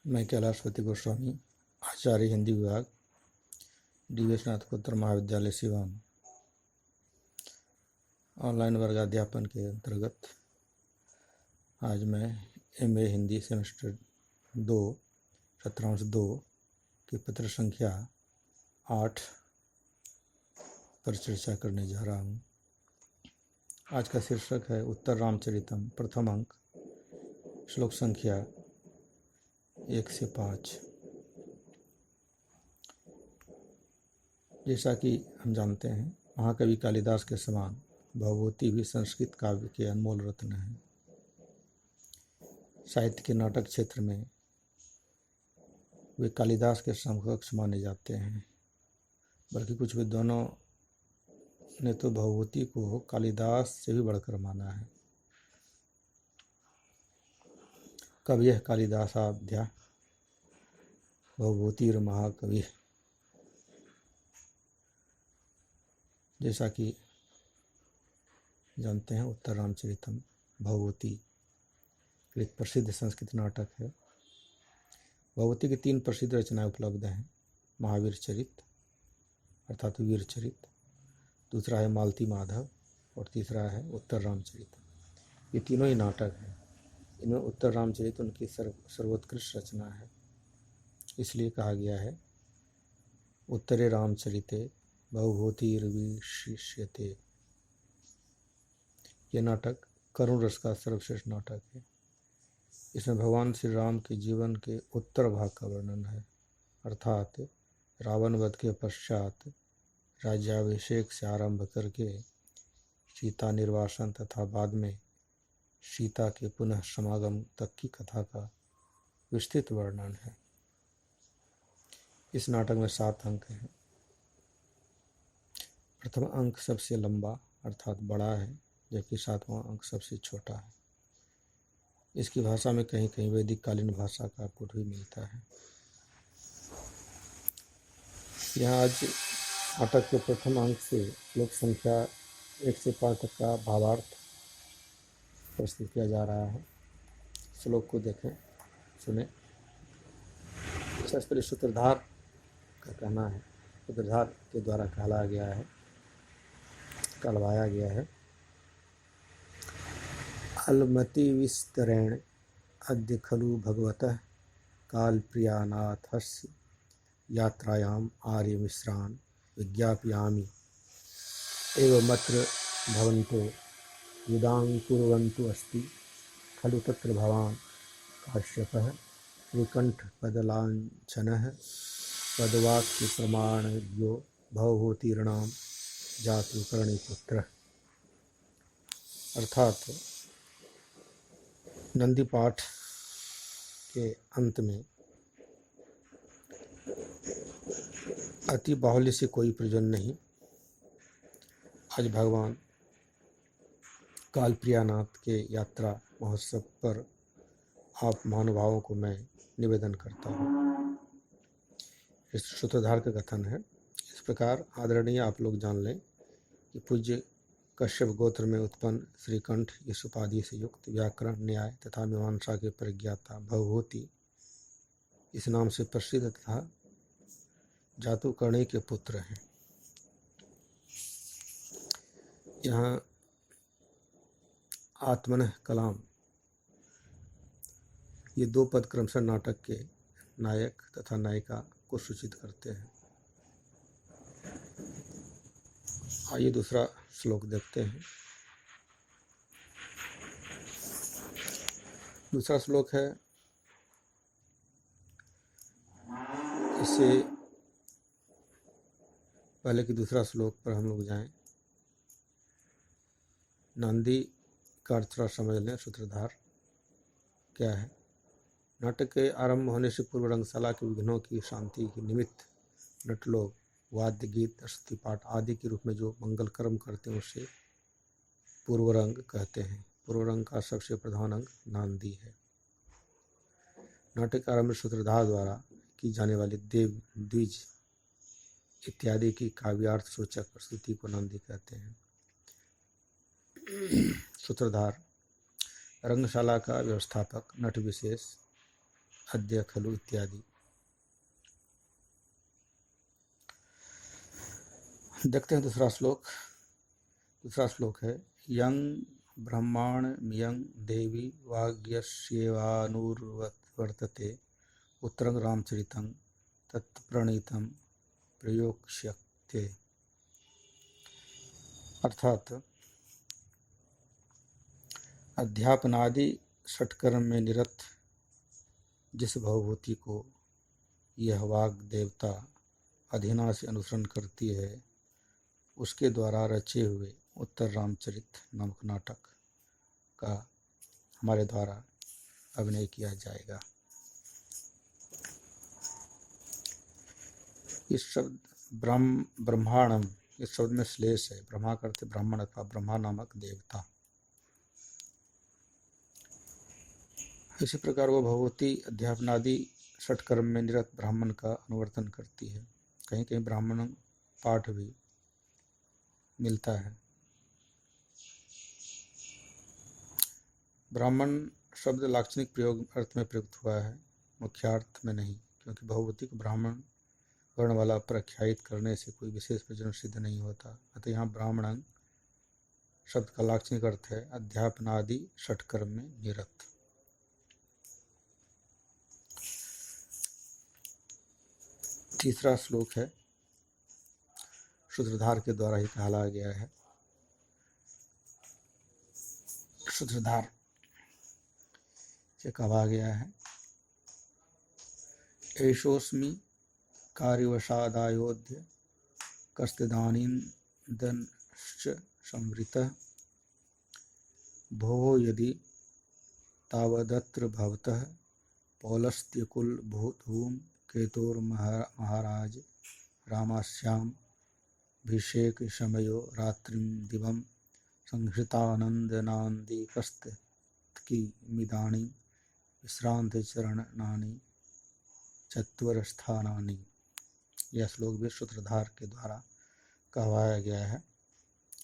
मैं कैलाशपति गोस्वामी, आचार्य हिंदी विभाग, डी स्नातकोत्तर महाविद्यालय सिवान, ऑनलाइन वर्गाध्यापन के अंतर्गत आज मैं एमए हिंदी सेमेस्टर 2 सत्रांश 2 की पत्र संख्या 8 पर चर्चा करने जा रहा हूँ। आज का शीर्षक है उत्तर रामचरितम, प्रथम अंक, श्लोक संख्या 1 से 5। जैसा कि हम जानते हैं, महाकवि कालिदास के समान भवभूति भी संस्कृत काव्य के अनमोल रत्न हैं। साहित्य के नाटक क्षेत्र में वे कालिदास के समकक्ष माने जाते हैं, बल्कि कुछ विद्वानों ने तो भवभूति को कालिदास से भी बढ़कर माना है। कवयः कालिदासाद्या भवभूतिर् महाकवि। जैसा कि जानते हैं, उत्तर रामचरितम भवभूति एक प्रसिद्ध संस्कृत नाटक है। भगवती की 3 प्रसिद्ध रचनाएं उपलब्ध हैं। महावीर चरित अर्थात वीर चरित, दूसरा है मालती माधव और तीसरा है उत्तर रामचरित। ये तीनों ही नाटक हैं। इनमें उत्तर रामचरित उनकी सर्वोत्कृष्ट रचना है। इसलिए कहा गया है उत्तरे रामचरिते भवभूतिर्विशिष्यते। ये नाटक करुण रस का सर्वश्रेष्ठ नाटक है। इसमें भगवान श्री राम के जीवन के उत्तर भाग का वर्णन है, अर्थात रावण वध के पश्चात राज्याभिषेक से आरंभ करके सीता निर्वासन तथा बाद में सीता के पुनः समागम तक की कथा का विस्तृत वर्णन है। इस नाटक में 7 अंक हैं। प्रथम अंक सबसे लंबा अर्थात बड़ा है, जबकि 7वां अंक सबसे छोटा है। इसकी भाषा में कहीं कहीं वैदिक कालीन भाषा का पुट भी मिलता है। यहाँ आज नाटक के प्रथम अंक से श्लोक संख्या 1 से 5 तक का भावार्थ प्रस्तुत किया जा रहा है। श्लोक को देखें, सुने। शास्त्रीय सूत्रधार का कहना है, सूत्रधार के द्वारा कहलाया गया है, कहलवाया गया है। अलमति विस्तरेण अद्य खलु भगवतः कालप्रियानाथस्य यात्रायाम आर्य मिश्रान् विज्ञापयामि एवमत्र भवन्तो युदाङ्कुर्वन्तु अस्ति खलु तत्र भवान् काश्यपः श्रीकण्ठपदलाञ्छनः पदवाक्यप्रमाणज्ञो भवभूतिर्नाम जातु करणीपुत्रः। अर्थात नंदी पाठ के अंत में अति बाहुल्य से कोई प्रयोजन नहीं। आज भगवान कालप्रियानाथ के यात्रा महोत्सव पर आप महानुभावों को मैं निवेदन करता हूँ। इस सूत्रधार का कथन है। इस प्रकार आदरणीय आप लोग जान लें कि पूज्य कश्यप गोत्र में उत्पन्न श्रीकंठ इस उपाधि से युक्त व्याकरण, न्याय तथा मीमांसा के परिज्ञाता भवभूति इस नाम से प्रसिद्ध तथा जातुकर्णी के पुत्र हैं। यहाँ आत्मनः कलाम ये 2 पद क्रमशः नाटक के नायक तथा नायिका को सूचित करते हैं। आइए दूसरा श्लोक देखते हैं। दूसरा श्लोक है, इससे पहले कि दूसरा श्लोक पर हम लोग जाएं, नांदी का अर्थ थोड़ा समझ लें। सूत्रधार क्या है? नाटक के आरंभ होने से पूर्व रंगशाला के विघ्नों की शांति के निमित्त नट लोग वाद्य, गीत, स्तुति पाठ आदि के रूप में जो मंगल कर्म करते हैं उसे पूर्वरंग कहते हैं। पूर्वरंग का सबसे प्रधान अंग नांदी है। नाटक आरंभ सूत्रधार द्वारा की जाने वाली देव, द्विज इत्यादि की काव्यार्थ सूचक प्रस्तुति को नांदी कहते हैं। सूत्रधार रंगशाला का व्यवस्थापक, नट विशेष अद्य खलु इत्यादि। देखते हैं दूसरा श्लोक। दूसरा श्लोक है यं ब्रह्माण मियं देवी वाग्यस्येवानुवर्तते उत्तरं रामचरितं तत्प्रणीतं प्रयोक्ष्यते। अर्थात अध्यापनादि षटकर्म में निरत जिस भवभूति को यह वाग देवता अधिना से अनुसरण करती है, उसके द्वारा रचे हुए उत्तर रामचरित नामक नाटक का हमारे द्वारा अभिनय किया जाएगा। इस शब्द ब्रह्मांडम, इस शब्द में श्लेष है। ब्रह्मा करते ब्राह्मण अथवा ब्रह्मा नामक देवता। इसी प्रकार वह भगवती अध्यापनादि षटकर्म में निरत ब्राह्मण का अनुवर्तन करती है। कहीं कहीं ब्राह्मण पाठ भी मिलता है। ब्राह्मण शब्द लाक्षणिक प्रयोग अर्थ में प्रयुक्त हुआ है, मुख्यार्थ में नहीं, क्योंकि भगवती को ब्राह्मण वर्ण वाला प्रख्यात करने से कोई विशेष प्रयोजन सिद्ध नहीं होता। अतः यहाँ ब्राह्मण शब्द का लाक्षणिक अर्थ है अध्यापनादि षटकर्म में निरत। तीसरा श्लोक है, सूत्रधार के द्वारा ही कहा गया है। सूत्रधार से कहा गया है एषोऽस्मि कार्यवशादायोध्य कस्तिदानीन्दनश्च संवृतः भोः यदि तावदत्र भवतः पौलस्त्यकुलधूम केतुर्महाराज रामास्याम् अभिषेकसमयो रात्रिं दिवं संहृतानन्दनान्दिकस्तत्किमिदानीं विश्रान्तचरणानि चत्वरस्थानानि। यह श्लोक भी सूत्रधार के द्वारा कहवाया गया है।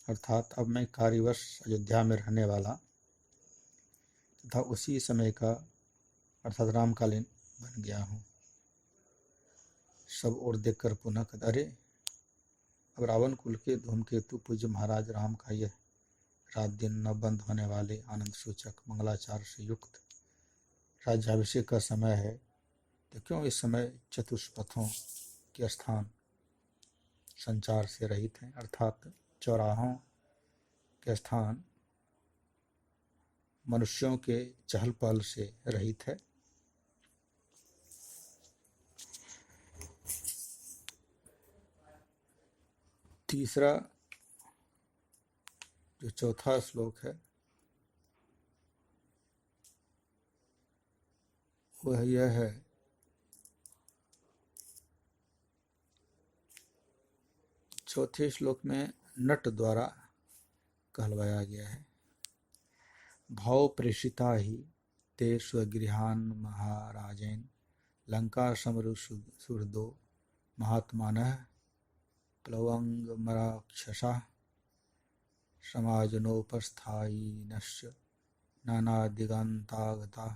अर्थात अब मैं कार्यवश अयोध्या में रहने वाला तथा उसी समय का अर्थात रामकालीन बन गया हूँ। सब ओर देखकर पुनः अरे अब रावण कुल के धूमकेतु पूज्य महाराज राम का यह रात दिन न बंद होने वाले आनंद सूचक मंगलाचार से युक्त राज्याभिषेक का समय है, तो क्यों इस समय चतुष्पथों के स्थान संचार से रहित हैं, अर्थात चौराहों के स्थान मनुष्यों के चहल पहल से रहित है। तीसरा जो चौथा श्लोक है वह यह है चौथे श्लोक में नट द्वारा कहलवाया गया है भाव प्रेषिता ही ते स्वगृहान महाराजेन लंका समरु सुहृदो महात्मानः प्लवंगमराक्षसा समाजनोपस्थायिनश्च नानादिगन्तागता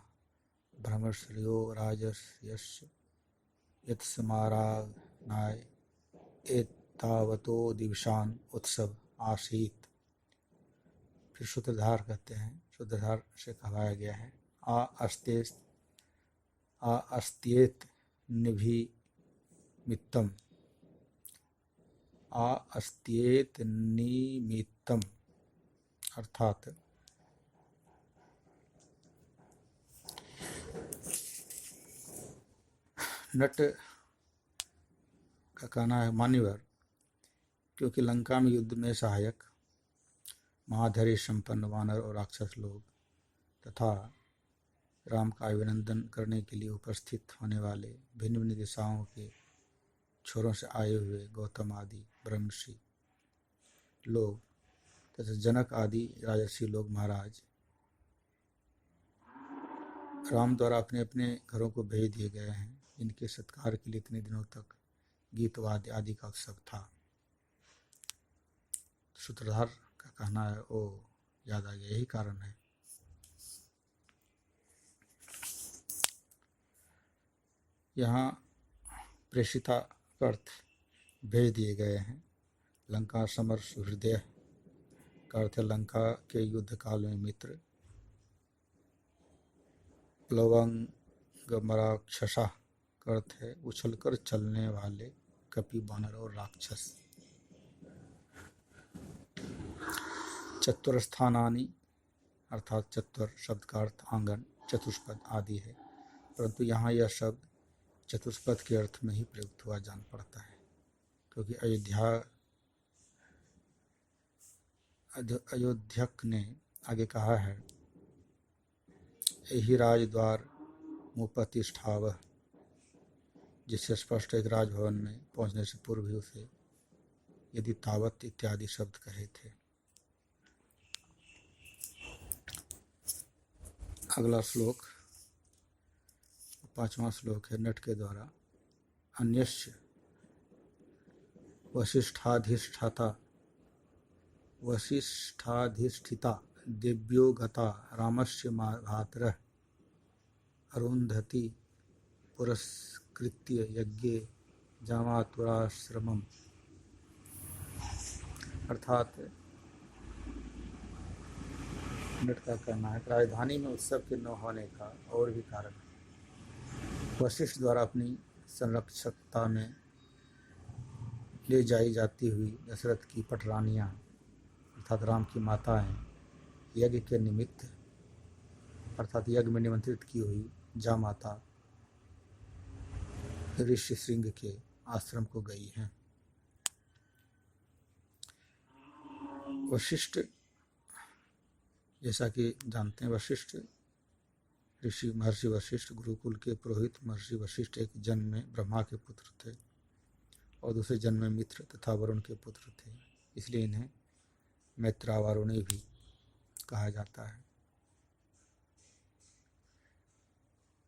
भ्रमश्रियो राजस्यस्य यत्स्मारानाय एतावतो दिवसान् उत्सव आसीत। फिर सूत्रधार कहते हैं, सूत्रधार से कहवाया गया है आ अस्त्येत निमित्तम अर्थात नट का कहना है मान्यवर, क्योंकि लंका में युद्ध में सहायक महाधैर्य संपन्न वानर और राक्षस लोग तथा राम का अभिनंदन करने के लिए उपस्थित होने वाले भिन्न भिन्न दिशाओं के छोरों से आए हुए गौतम आदि ब्रह्मर्षि लोग तथा जनक आदि राजर्षि लोग महाराज राम द्वारा अपने अपने घरों को भेज दिए गए हैं। इनके सत्कार के लिए इतने दिनों तक गीतवाद्य आदि का उत्सव था। सूत्रधार का कहना है ओ याद आ गया, यही कारण है। यहाँ प्रेषिता का अर्थ भेज दिए गए हैं। लंका समर हृदय का अर्थ है लंका के युद्ध काल में मित्र। प्लवंग मराक्षसा का अर्थ है उछलकर चलने वाले कपि, बानर और राक्षस। चतुरस्थानानि अर्थात चतुर शब्द का अर्थ आंगन, चतुष्पद आदि है, परंतु यहाँ यह शब्द चतुष्पद के अर्थ में ही प्रयुक्त हुआ जान पड़ता है, क्योंकि अयोध्यक ने आगे कहा है यही राजद्वार मुपतिष्ठावः, जिससे स्पष्ट एक राजभवन में पहुंचने से पूर्व ही उसे यदि तावत इत्यादि शब्द कहे थे। अगला श्लोक 5वां श्लोक है नट के द्वारा। अन्यस्य वसिष्ठाधिष्ठिता दिव्यो गता रामस्य भ्रातरः अरुन्धति पुरस्कृत्य यज्ञे जामातुराश्रमम्। अर्थात नट का कहना है राजधानी में उत्सव के न होने का और भी कारण है। वशिष्ठ द्वारा अपनी संरक्षकता में ले जाई जाती हुई दशरथ की पटरानियाँ अर्थात राम की माताएं यज्ञ के निमित्त अर्थात यज्ञ में निमंत्रित की हुई जामाता ऋषि श्रृंग के आश्रम को गई हैं। वशिष्ठ जैसा कि जानते हैं वशिष्ठ ऋषि महर्षि वशिष्ठ गुरुकुल के पुरोहित महर्षि वशिष्ठ एक जन्म में ब्रह्मा के पुत्र थे और दूसरे जन्म में मित्र तथा वरुण के पुत्र थे, इसलिए इन्हें मैत्रावरुणी भी कहा जाता है।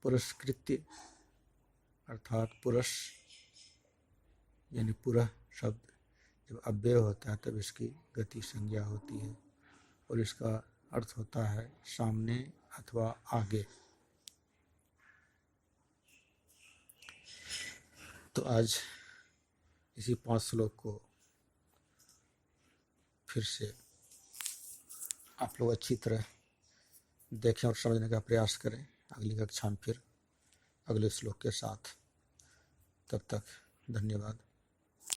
पुरस्कृत्य अर्थात पुरुष यानी पुरः शब्द जब अव्यय होता है तब इसकी गति संज्ञा होती है और इसका अर्थ होता है सामने अथवा आगे। तो आज इसी 5 श्लोक को फिर से आप लोग अच्छी तरह देखें और समझने का प्रयास करें अगली कक्षा में फिर अगले श्लोक के साथ। तब तक धन्यवाद।